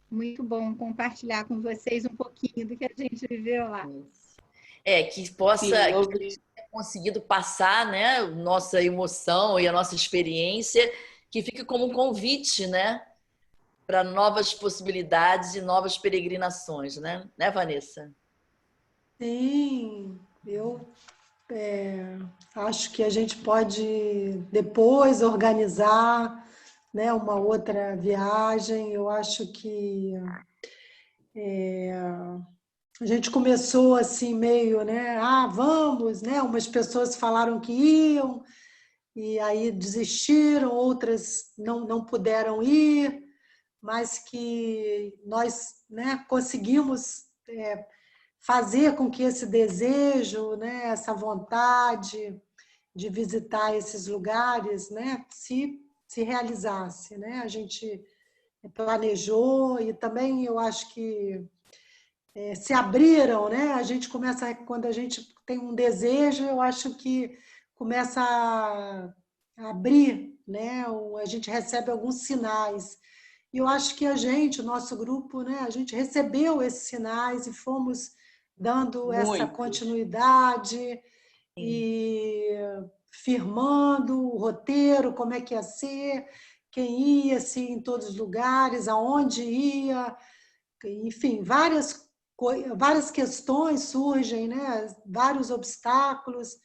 Muito bom compartilhar com vocês um pouquinho do que a gente viveu lá. Que possa que tenha conseguido passar, né, nossa emoção e a nossa experiência, que fique como um convite, né, para novas possibilidades e novas peregrinações, né, Vanessa? Sim, eu acho que a gente pode depois organizar, né, uma outra viagem. Eu acho que a gente começou assim meio, né, vamos, né? Umas pessoas falaram que iam e aí desistiram, outras não puderam ir, mas que nós, né, conseguimos fazer com que esse desejo, né, essa vontade de visitar esses lugares, né, se realizasse, né? A gente planejou e também eu acho que se abriram, né? A gente começa, quando a gente tem um desejo, eu acho que começa a abrir, né? A gente recebe alguns sinais. E eu acho que a gente, o nosso grupo, né? A gente recebeu esses sinais e fomos dando essa continuidade e firmando o roteiro, como é que ia ser, quem ia, se em todos os lugares, aonde ia, enfim, várias questões surgem, né? Vários obstáculos.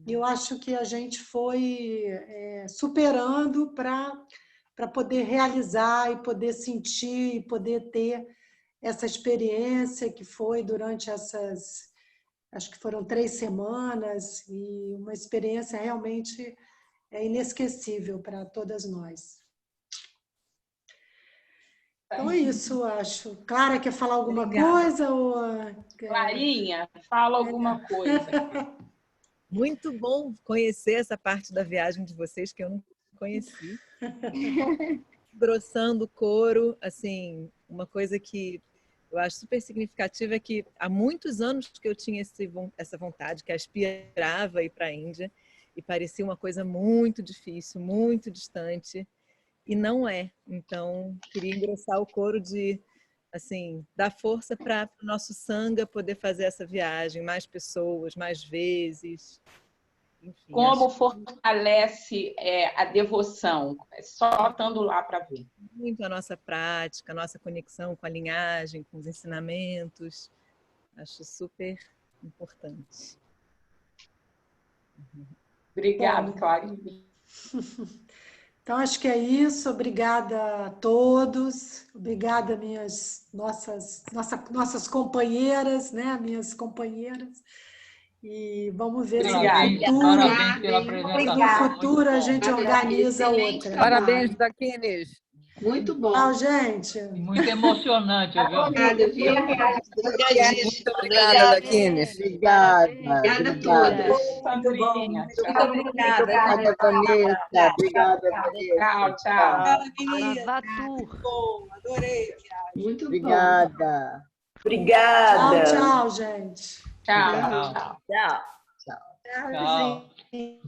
E eu acho que a gente foi superando para poder realizar e poder sentir e poder ter essa experiência que foi durante essas, acho que foram 3 semanas, e uma experiência realmente inesquecível para todas nós. Então é isso, acho. Clara, quer falar alguma coisa? Ou... Clarinha, fala alguma coisa. Muito bom conhecer essa parte da viagem de vocês que eu não conheci. Engrossando o couro, assim, uma coisa que eu acho super significativa é que há muitos anos que eu tinha essa vontade, que aspirava a ir para a Índia, e parecia uma coisa muito difícil, muito distante, e não é. Então, queria engrossar o couro de, assim, dar força para o nosso sangha poder fazer essa viagem, mais pessoas, mais vezes. Enfim, como fortalece a devoção? Só estando lá para ver. Muito a nossa prática, a nossa conexão com a linhagem, com os ensinamentos. Acho super importante. Obrigada, Clarinha. Então, acho que é isso. Obrigada a todos. Obrigada, nossas companheiras, né? Minhas companheiras. E vamos ver se no futuro a gente organiza outra. Parabéns, Daquines. Muito bom. Tchau, gente. Muito emocionante, viu? Obrigada, viu? Muito obrigada, Daquines. Obrigada. Obrigada a todas. Sandrinha. Muito obrigada, Vanessa. Obrigada, Vanessa. Tchau. Adorei. Muito Obrigada. Obrigada. Tchau, gente. Tchau. Tchau. Tchau, gente.